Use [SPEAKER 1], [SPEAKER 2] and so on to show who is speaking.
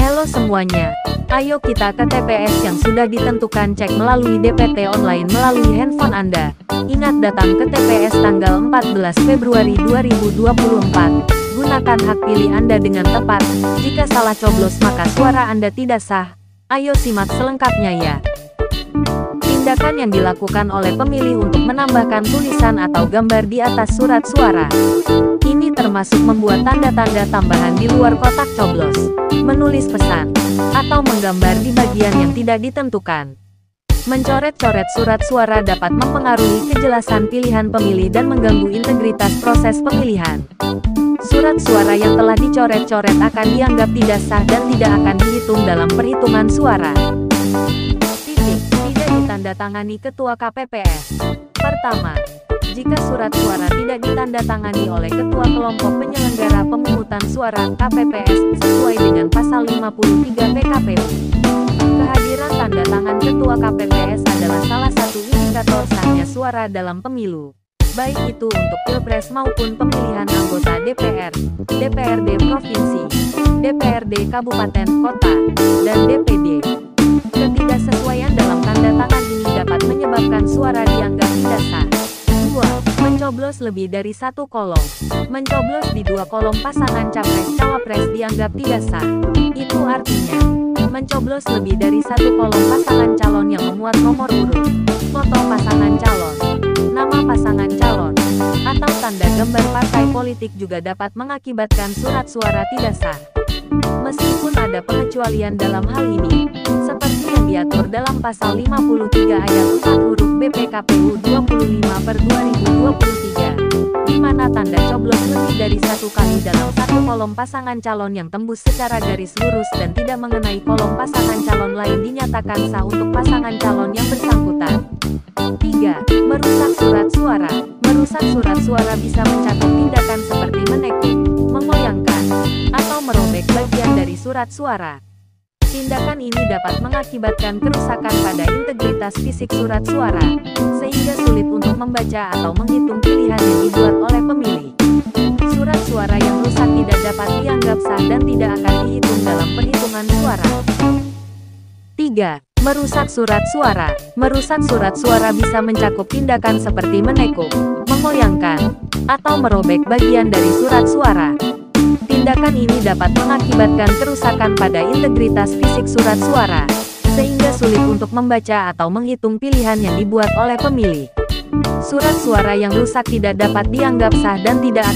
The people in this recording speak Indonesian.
[SPEAKER 1] Halo semuanya, ayo kita ke TPS yang sudah ditentukan, cek melalui DPT online melalui handphone Anda. Ingat datang ke TPS tanggal 14 Februari 2024. Gunakan hak pilih Anda dengan tepat. Jika salah coblos maka suara Anda tidak sah. Ayo simak selengkapnya ya. Tindakan yang dilakukan oleh pemilih untuk menambahkan tulisan atau gambar di atas surat suara. Ini termasuk membuat tanda-tanda tambahan di luar kotak coblos, menulis pesan, atau menggambar di bagian yang tidak ditentukan. Mencoret-coret surat suara dapat mempengaruhi kejelasan pilihan pemilih dan mengganggu integritas proses pemilihan. Surat suara yang telah dicoret-coret akan dianggap tidak sah dan tidak akan dihitung dalam perhitungan suara. Tidak ditandatangani Ketua KPPS. Pertama, jika surat suara tidak ditandatangani oleh Ketua Kelompok Penyelenggara Pemungutan Suara KPPS sesuai dengan pasal 53 PKPU. Kehadiran tanda tangan Ketua KPPS adalah salah satu indikator sahnya suara dalam pemilu, baik itu untuk Pilpres maupun pemilihan anggota DPR, DPRD Provinsi, DPRD Kabupaten Kota, dan DPD. Ketidaksesuaian dalam tanda tangan ini dapat menyebabkan suara dianggap tidak sah. 2. Mencoblos lebih dari satu kolom. Mencoblos di dua kolom pasangan capres-cawapres dianggap tidak sah. Itu artinya, mencoblos lebih dari satu kolom pasangan calon yang memuat nomor urut, foto pasangan calon, nama pasangan calon, atau tanda gambar partai politik juga dapat mengakibatkan surat suara tidak sah. Meskipun ada pengecualian dalam hal ini, seperti yang diatur dalam pasal 53 ayat 4 huruf BPKPU 25/2023, di mana tanda coblos lebih dari satu kali dalam satu kolom pasangan calon yang tembus secara garis lurus dan tidak mengenai kolom pasangan calon lain dinyatakan sah untuk pasangan calon yang bersangkutan. 3. Merusak surat suara. Merusak surat suara bisa mencakup tindakan seperti menekuk, mengoyangkan, atau merobek bagian dari surat suara. Tindakan ini dapat mengakibatkan kerusakan pada integritas fisik surat suara, sehingga sulit untuk membaca atau menghitung pilihan yang dibuat oleh pemilih. Surat suara yang rusak tidak dapat dianggap sah dan tidak akan dihitung dalam perhitungan suara. 3. Merusak surat suara. Merusak surat suara bisa mencakup tindakan seperti menekuk, mengoyangkan, atau merobek bagian dari surat suara. Tindakan ini dapat mengakibatkan kerusakan pada integritas fisik surat suara, sehingga sulit untuk membaca atau menghitung pilihan yang dibuat oleh pemilih. Surat suara yang rusak tidak dapat dianggap sah dan tidak